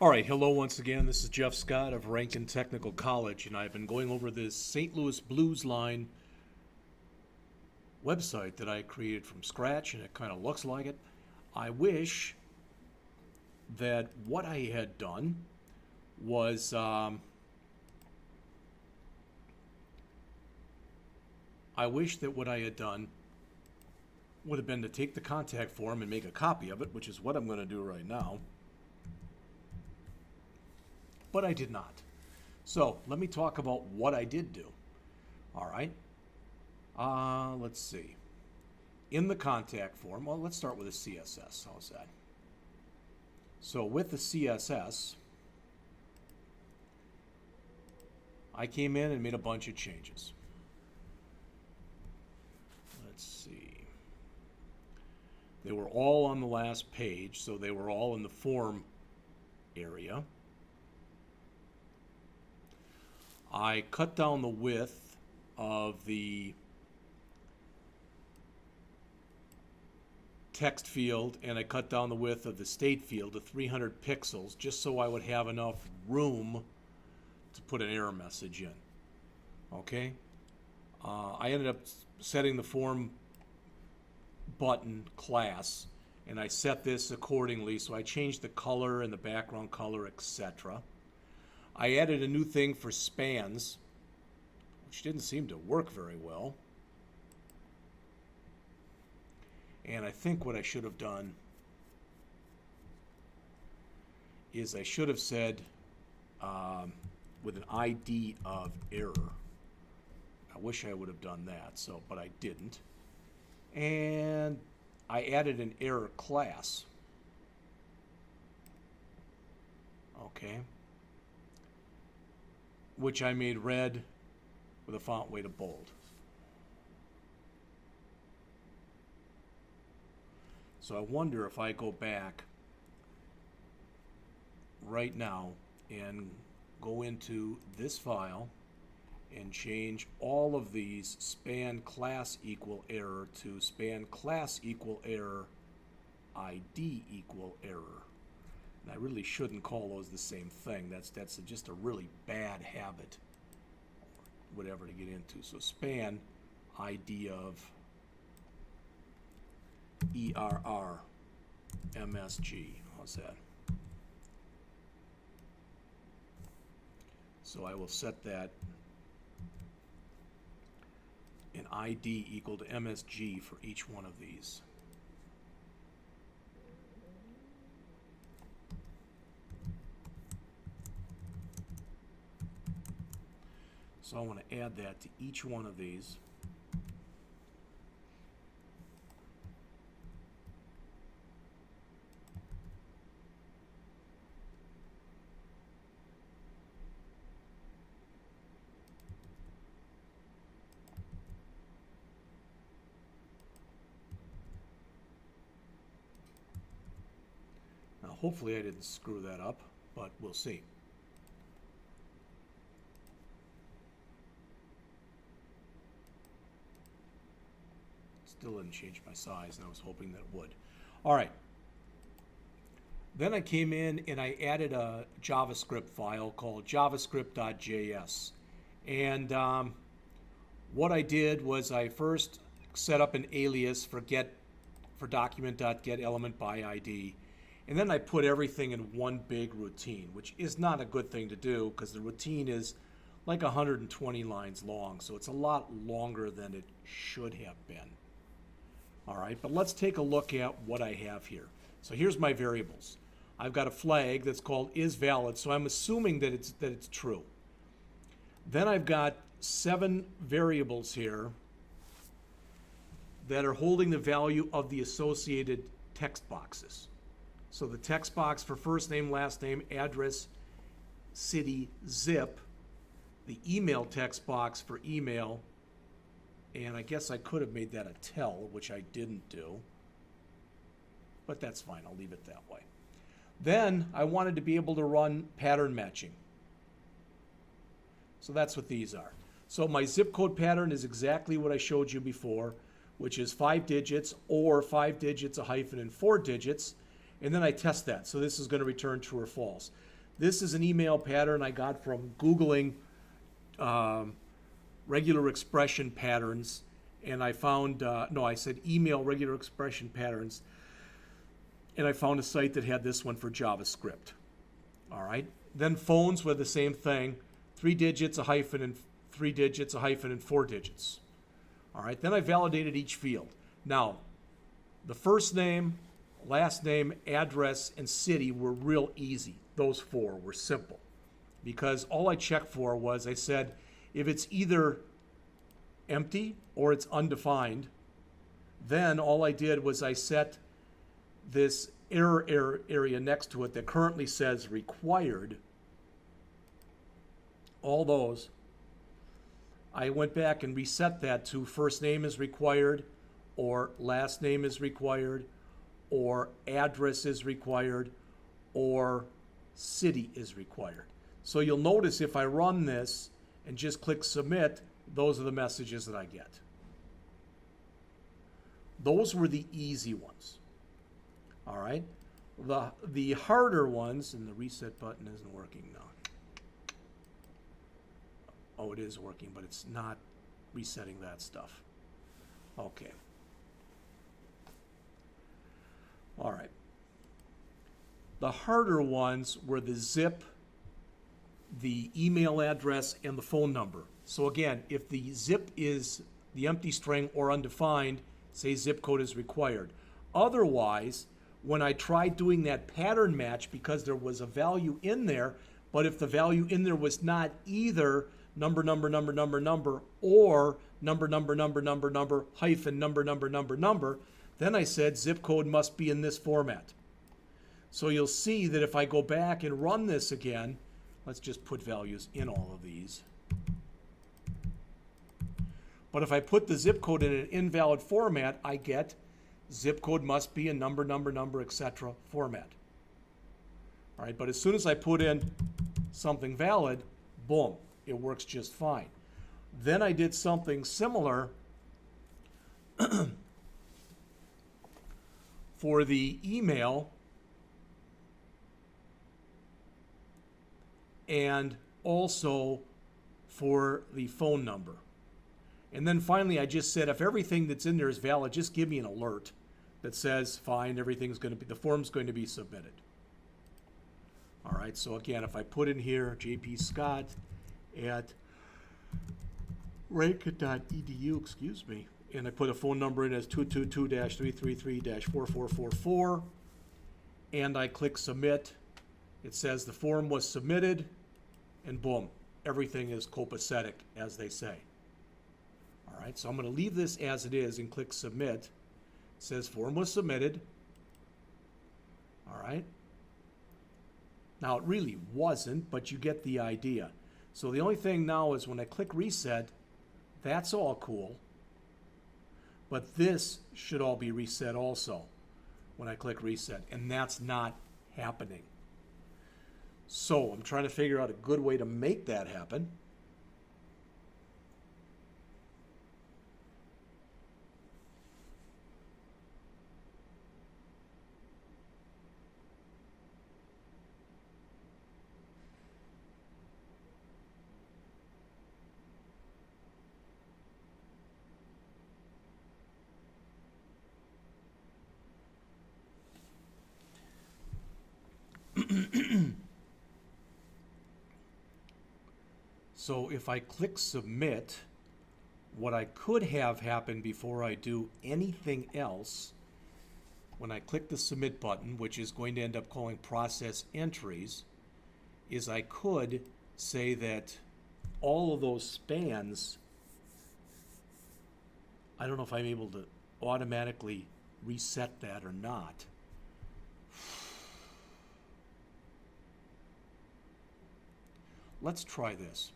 All right, hello once again. This is Jeff Scott of Rankin Technical College, and I've been going over this St. Louis Blues Line website that I created from scratch, and it kind of looks like it. I wish that what I had done was would have been to take the contact form and make a copy of it, which is what I'm going to do right now. But I did not. So let me talk about what I did do. All right. Let's see. In the contact form, well, let's start with a CSS. How's that? So with the CSS, I came in and made a bunch of changes. Let's see. They were all on the last page, so they were all in the form area. I cut down the width of the text field, and I cut down the width of the state field to 300 pixels just so I would have enough room to put an error message in. Okay? I ended up setting the form button class, and I set this accordingly, so I changed the color and the background color, etc. I added a new thing for spans, which didn't seem to work very well. And I think what I should have done is I should have said with an ID of error. I wish I would have done that, but I didn't. And I added an error class. Okay. Which I made red with a font weight of bold. So I wonder if I go back right now and go into this file and change all of these span class equal error to span class equal error ID equal error. And I really shouldn't call those the same thing. That's just a really bad habit, whatever to get into. So span ID of ERR MSG. How's that? So I will set that in ID equal to MSG for each one of these. So I want to add that to each one of these. Now hopefully I didn't screw that up, but we'll see. Still didn't change my size, and I was hoping that it would. All right. Then I came in and I added a JavaScript file called javascript.js. And what I did was I first set up an alias for document.getElementById. And then I put everything in one big routine, which is not a good thing to do because the routine is like 120 lines long. So it's a lot longer than it should have been. All right, but let's take a look at what I have here. So here's my variables. I've got a flag that's called isValid, so I'm assuming that it's true. Then I've got 7 variables here that are holding the value of the associated text boxes. So the text box for first name, last name, address, city, zip, the email text box for email, and I guess I could have made that a tell, which I didn't do. But that's fine. I'll leave it that way. Then I wanted to be able to run pattern matching. So that's what these are. So my zip code pattern is exactly what I showed you before, which is 5 digits or 5 digits, a hyphen, and 4 digits. And then I test that. So this is going to return true or false. This is an email pattern I got from Googling regular expression patterns, and I found, no, I said email regular expression patterns, and I found a site that had this one for JavaScript. All right. Then phones were the same thing, 3 digits, a hyphen, and 3 digits, a hyphen, and 4 digits. All right. Then I validated each field. Now, the first name, last name, address, and city were real easy. Those 4 were simple because all I checked for was I said, if it's either empty or it's undefined, then all I did was I set this error area next to it that currently says required. All those, I went back and reset that to first name is required, or last name is required, or address is required, or city is required. So you'll notice if I run this and just click submit, those are the messages that I get. Those were the easy ones. All right. The harder ones, and the reset button isn't working now. Oh, it is working, but it's not resetting that stuff. Okay. All right. The harder ones were the zip, the email address, and the phone number. So again, if the zip is the empty string or undefined, say zip code is required. Otherwise, when I tried doing that pattern match, because there was a value in there, but if the value in there was not either number, or number, hyphen, number, then I said zip code must be in this format. So you'll see that if I go back and run this again, let's just put values in all of these. But if I put the zip code in an invalid format, I get zip code must be a number, etc. format. All right, but as soon as I put in something valid, boom, it works just fine. Then I did something similar for the email and also for the phone number. And then finally, I just said, if everything that's in there is valid, just give me an alert that says, fine, everything's going to be, the form's going to be submitted. All right, so again, if I put in here, JP Scott at rankin.edu, excuse me, and I put a phone number in as 222-333-4444, and I click submit, it says the form was submitted, and boom, everything is copacetic, as they say. All right, so I'm going to leave this as it is and click submit. It says form was submitted. All right. Now it really wasn't, but you get the idea. So the only thing now is when I click reset, that's all cool. But this should all be reset also when I click reset, and that's not happening. So I'm trying to figure out a good way to make that happen. So if I click submit, what I could have happen before I do anything else, when I click the submit button, which is going to end up calling process entries, is I could say that all of those spans, I don't know if I'm able to automatically reset that or not. Let's try this.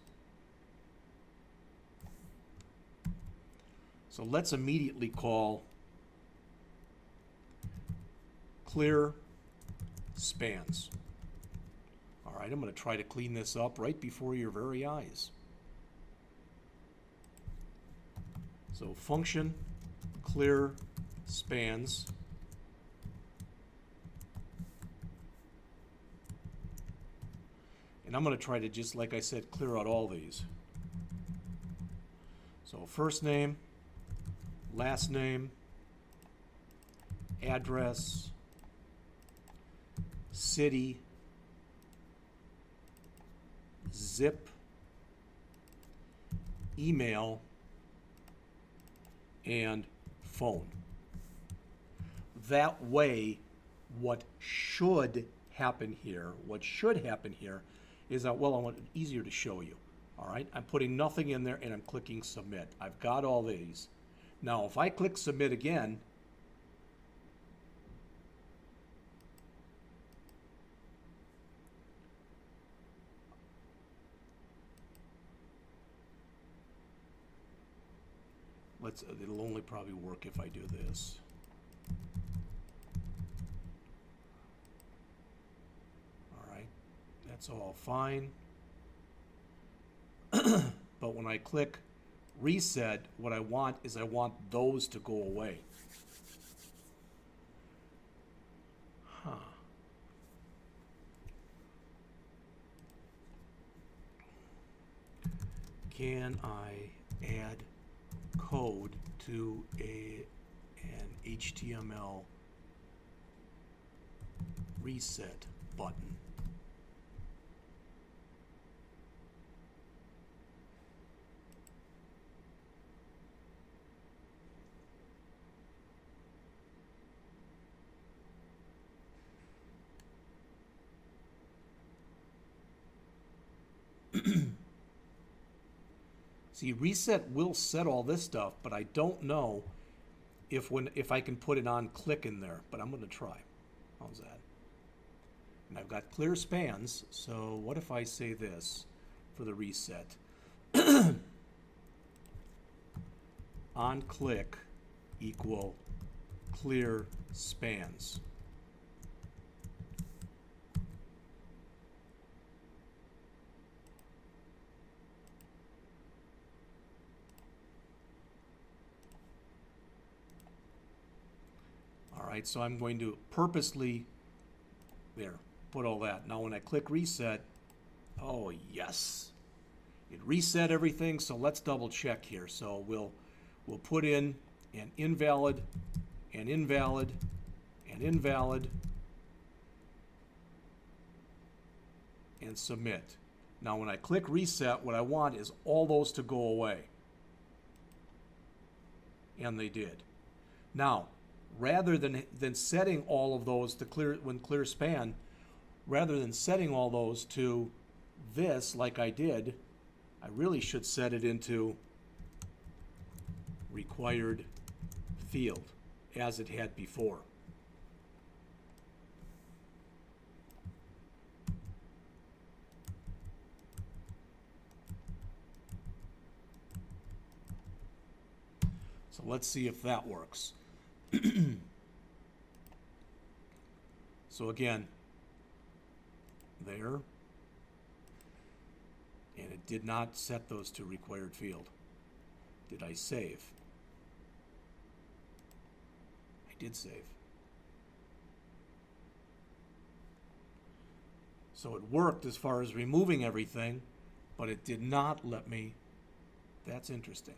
So let's immediately call clear spans. All right, I'm going to try to clean this up right before your very eyes. So function clear spans. And I'm going to try to, just like I said, clear out all these. So first name, last name, address, city, zip, email, and phone. That way, what should happen here is that, well, I want it easier to show you. All right, I'm putting nothing in there and I'm clicking submit. I've got all these. Now, if I click submit again, it'll only probably work if I do this. All right, that's all fine. But when I click reset, what I want is I want those to go away. Huh. Can I add code to an HTML reset button? See, reset will set all this stuff, but I don't know if I can put an on click in there, but I'm going to try. How's that? And I've got clear spans, so what if I say this for the reset? On click equal clear spans. All right, so I'm going to purposely, there, put all that. Now when I click reset, oh yes, it reset everything, so let's double check here. So we'll put in an invalid, an invalid, an invalid, and submit. Now when I click reset, what I want is all those to go away. And they did. Now, rather than setting all of those to clear span, rather than setting all those to this like I did, I really should set it into required field as it had before. So let's see if that works. So again, there, and it did not set those to required field. Did I save? I did save. So it worked as far as removing everything, but it did not let me. That's interesting.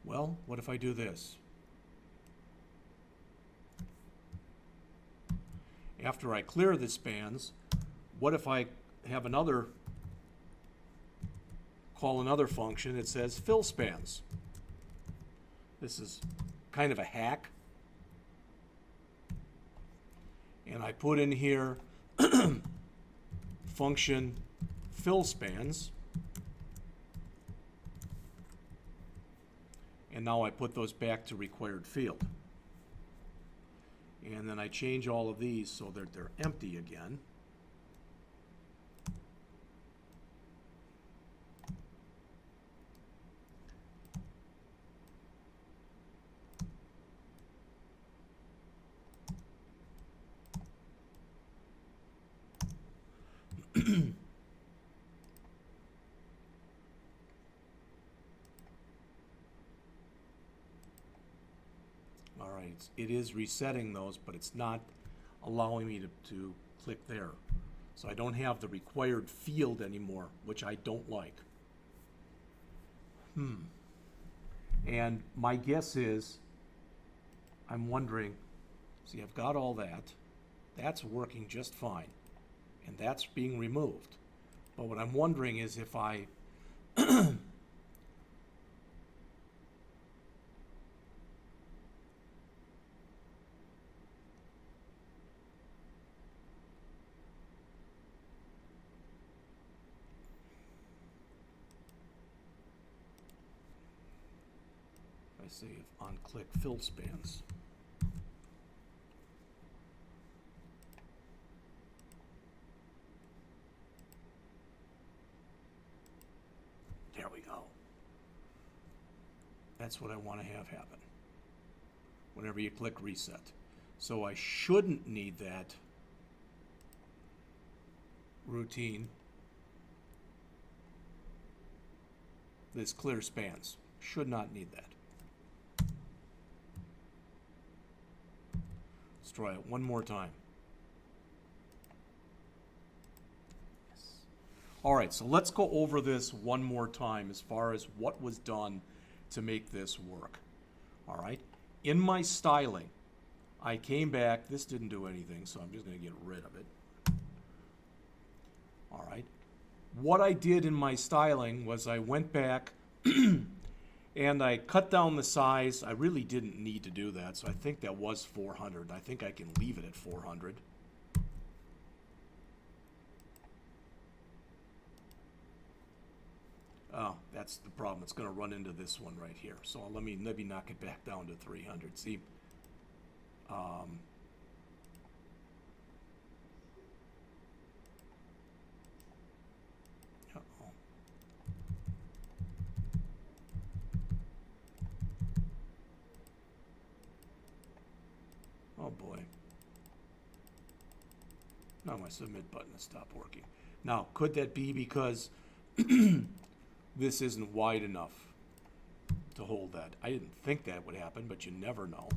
Well, what if I do this? After I clear the spans, what if I have call another function that says fill spans? This is kind of a hack. And I put in here function fill spans. And now I put those back to required field. And then I change all of these so that they're empty again. All right, it is resetting those, but it's not allowing me to click there. So I don't have the required field anymore, which I don't like. And my guess is, I'm wondering, see, I've got all that. That's working just fine. And that's being removed. But what I'm wondering is if I say if on click fill spans. There we go. That's what I want to have happen whenever you click reset. So I shouldn't need that routine, this clear spans. Should not need that. Let's try it one more time. Yes. All right, so let's go over this one more time as far as what was done to make this work. All right, in my styling, I came back. This didn't do anything, so I'm just going to get rid of it. All right, what I did in my styling was I went back and I cut down the size. I really didn't need to do that, so I think that was 400. I think I can leave it at 400. Oh, that's the problem. It's going to run into this one right here. So let me knock it back down to 300. See, uh-oh. Oh boy. Now my submit button has stopped working. Now, could that be because this isn't wide enough to hold that? I didn't think that would happen, but you never know.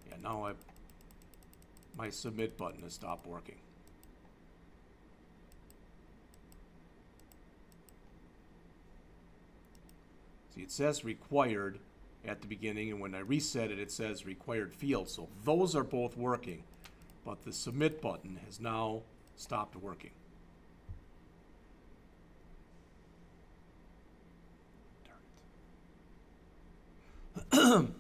Yeah, now my submit button has stopped working. See, it says required at the beginning, and when I reset it, it says required field. So those are both working, but the submit button has now stopped working. Darn it.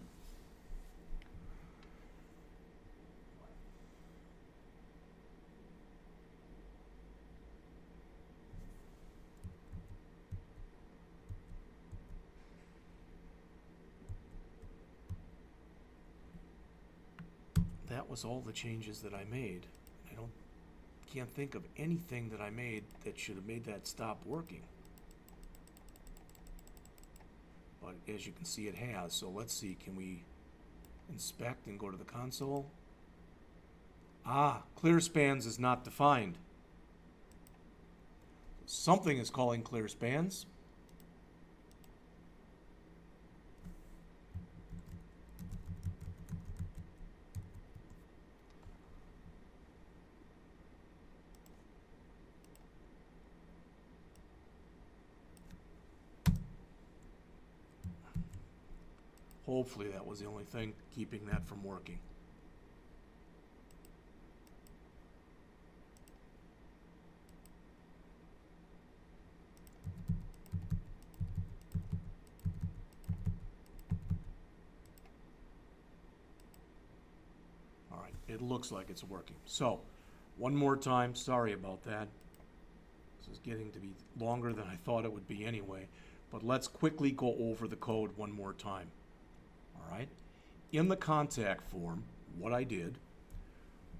That was all the changes that I made. Can't think of anything that I made that should have made that stop working. But as you can see, it has. So let's see, can we inspect and go to the console? Ah, clear spans is not defined. Something is calling clear spans. Hopefully that was the only thing keeping that from working. All right, it looks like it's working. So, one more time, sorry about that. This is getting to be longer than I thought it would be anyway, but let's quickly go over the code one more time. All right, in the contact form, what I did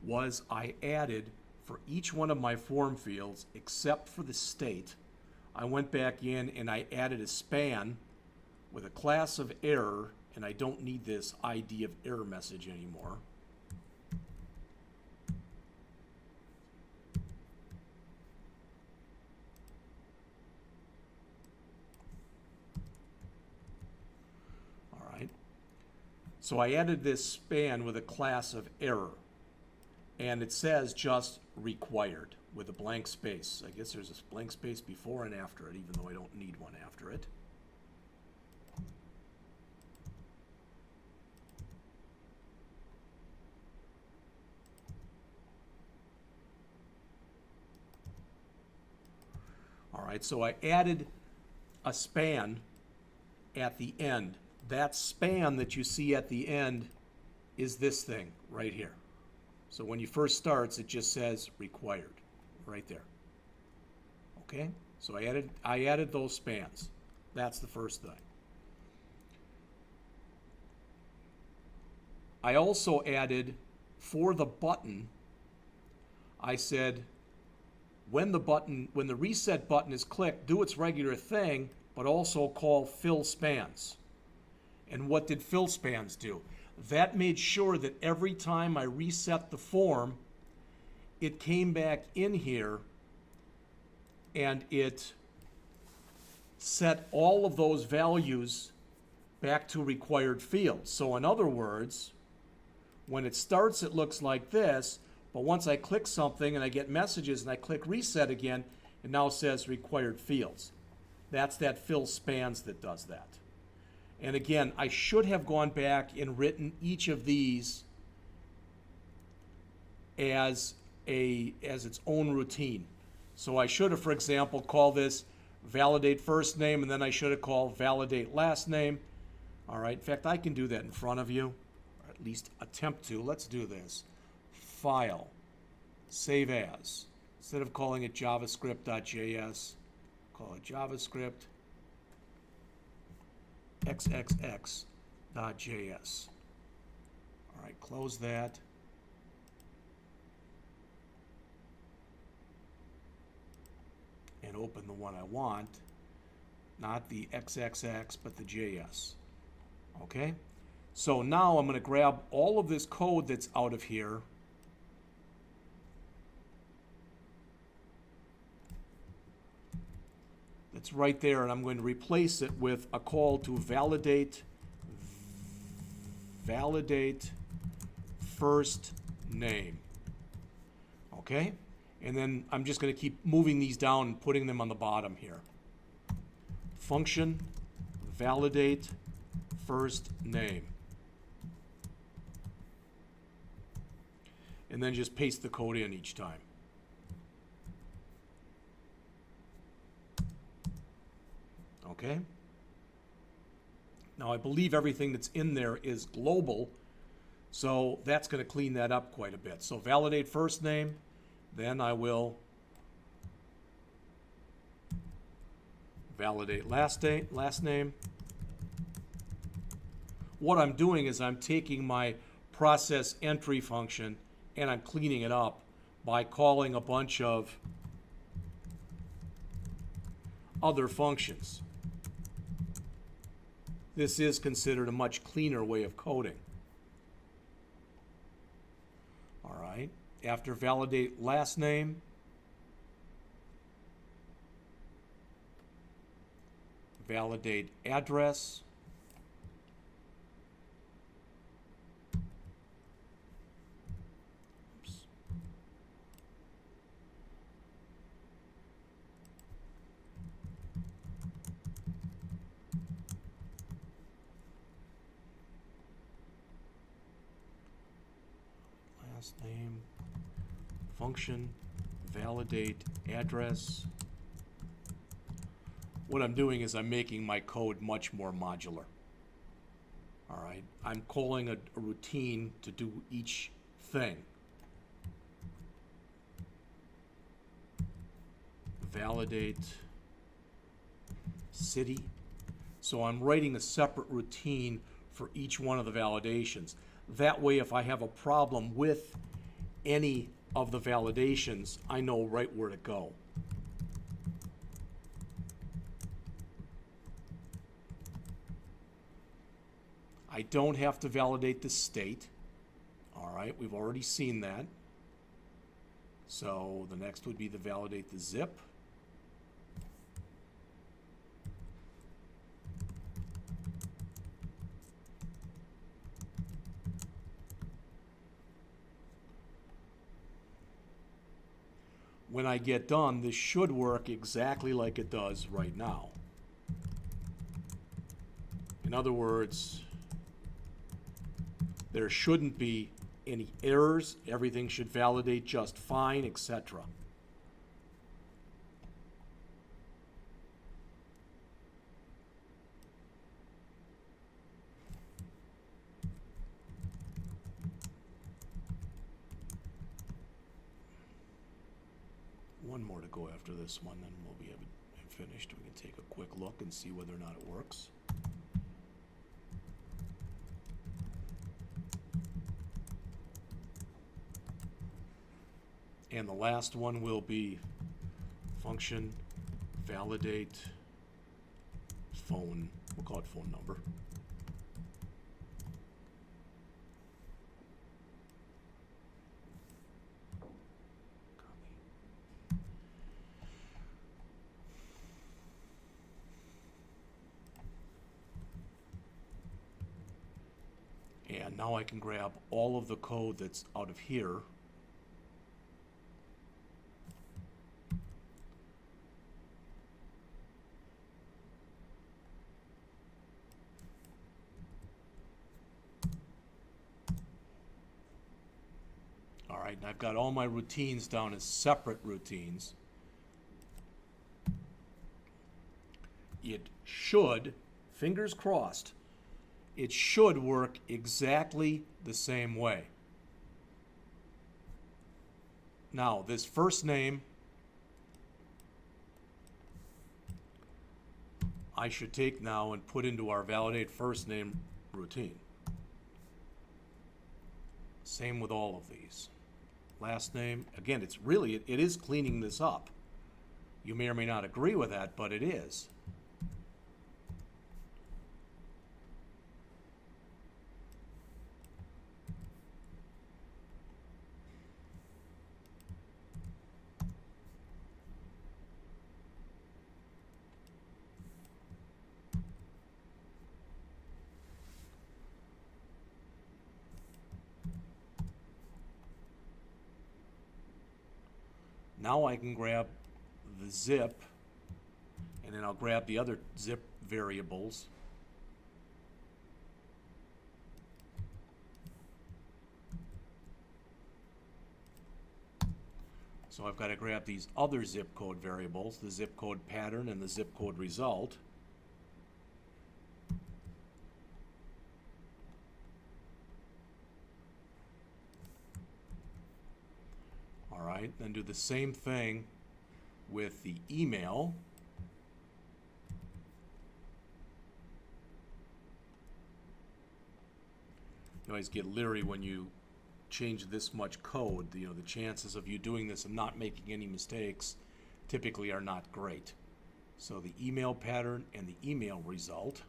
was I added for each one of my form fields, except for the state, I went back in and I added a span with a class of error, and I don't need this ID of error message anymore. So I added this span with a class of error, and it says just required with a blank space. I guess there's a blank space before and after it, even though I don't need one after it. All right, so I added a span at the end. That span that you see at the end is this thing right here. So when you first starts, it just says required right there. Okay, so I added those spans. That's the first thing. I also added, for the button, I said when the reset button is clicked, do its regular thing, but also call fill spans. And what did fill spans do? That made sure that every time I reset the form, it came back in here and it set all of those values back to required fields. So in other words, when it starts, it looks like this, but once I click something and I get messages and I click reset again, it now says required fields. That's that fill spans that does that. And again, I should have gone back and written each of these as its own routine. So I should have, for example, called this validate first name, and then I should have called validate last name. All right, in fact, I can do that in front of you, or at least attempt to. Let's do this. File, save as. Instead of calling it javascript.js, call it javascript xxx.js. All right, close that. And open the one I want, not the XXX, but the JS. Okay? So now I'm going to grab all of this code that's out of here. That's right there, and I'm going to replace it with a call to validate first name. Okay? And then I'm just going to keep moving these down and putting them on the bottom here. Function validate first name. And then just paste the code in each time. Okay? Now I believe everything that's in there is global, so that's going to clean that up quite a bit. So validate first name, then I will validate last name. What I'm doing is I'm taking my process entry function and I'm cleaning it up by calling a bunch of other functions. This is considered a much cleaner way of coding. All right. After validate last name, validate address, last name, function, validate address. What I'm doing is I'm making my code much more modular. All right, I'm calling a routine to do each thing. Validate city. So I'm writing a separate routine for each one of the validations. That way, if I have a problem with any of the validations, I know right where to go. I don't have to validate the state. All right, we've already seen that. So the next would be to validate the zip. when I get done, this should work exactly like it does right now. In other words, there shouldn't be any errors. Everything should validate just fine, etc. One more to go after this one, then we'll be finished. We can take a quick look and see whether or not it works. And the last one will be function validate phone. We'll call it phone number. And now I can grab all of the code that's out of here. All right, and I've got all my routines down as separate routines. It should, fingers crossed, it should work exactly the same way. Now, this first name, I should take now and put into our validate first name routine. Same with all of these. Last name, again, it's really, it is cleaning this up. You may or may not agree with that, but it is. Now I can grab the zip, and then I'll grab the other zip variables. So I've got to grab these other zip code variables, the zip code pattern and the zip code result. All right, then do the same thing with the email. You always get leery when you change this much code. You know, the chances of you doing this and not making any mistakes typically are not great. So the email pattern and the email result.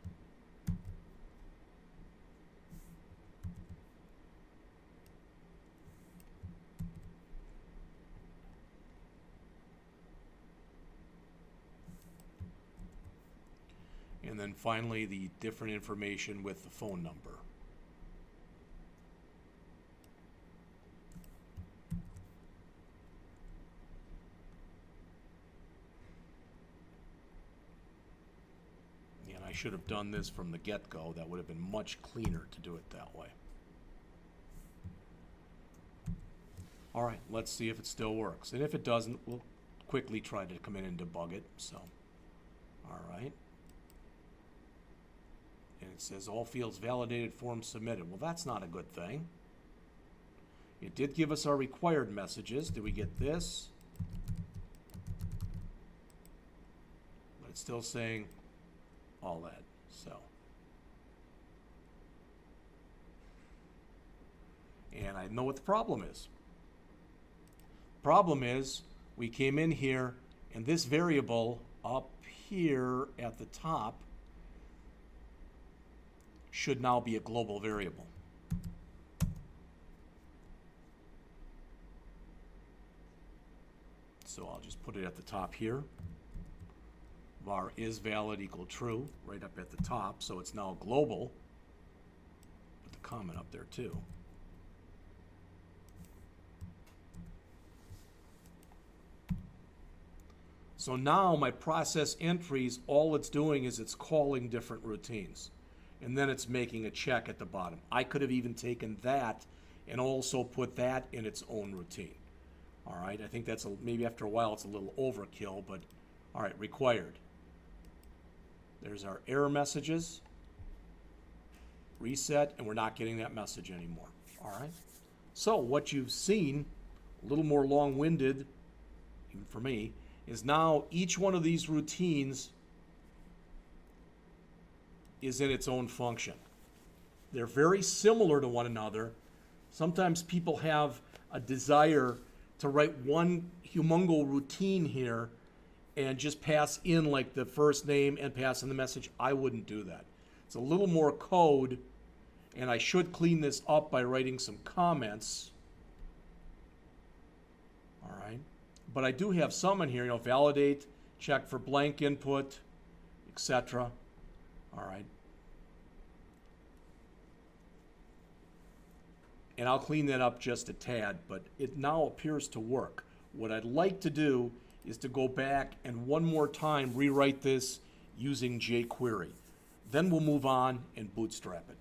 And then finally, the different information with the phone number. And I should have done this from the get-go. That would have been much cleaner to do it that way. All right, let's see if it still works. And if it doesn't, we'll quickly try to come in and debug it. So, all right. And it says all fields validated, form submitted. Well, that's not a good thing. It did give us our required messages. Did we get this? But it's still saying all that. So, and I know what the problem is. Problem is we came in here and this variable up here at the top should now be a global variable. So I'll just put it at the top here. Var is valid equal true, right up at the top, so it's now global. Put the comment up there too. So now my process entries, all it's doing is it's calling different routines. And then it's making a check at the bottom. I could have even taken that and also put that in its own routine. All right, I think that's maybe after a while it's a little overkill, but all right, required. There's our error messages. Reset, and we're not getting that message anymore. All right. So what you've seen, a little more long-winded, even for me, is now each one of these routines is in its own function. They're very similar to one another. Sometimes people have a desire to write one humongo routine here and just pass in like the first name and pass in the message. I wouldn't do that. It's a little more code, and I should clean this up by writing some comments. All right. But I do have some in here, validate, check for blank input, etc. All right. And I'll clean that up just a tad, but it now appears to work. What I'd like to do is to go back and one more time rewrite this using jQuery. Then we'll move on and bootstrap it.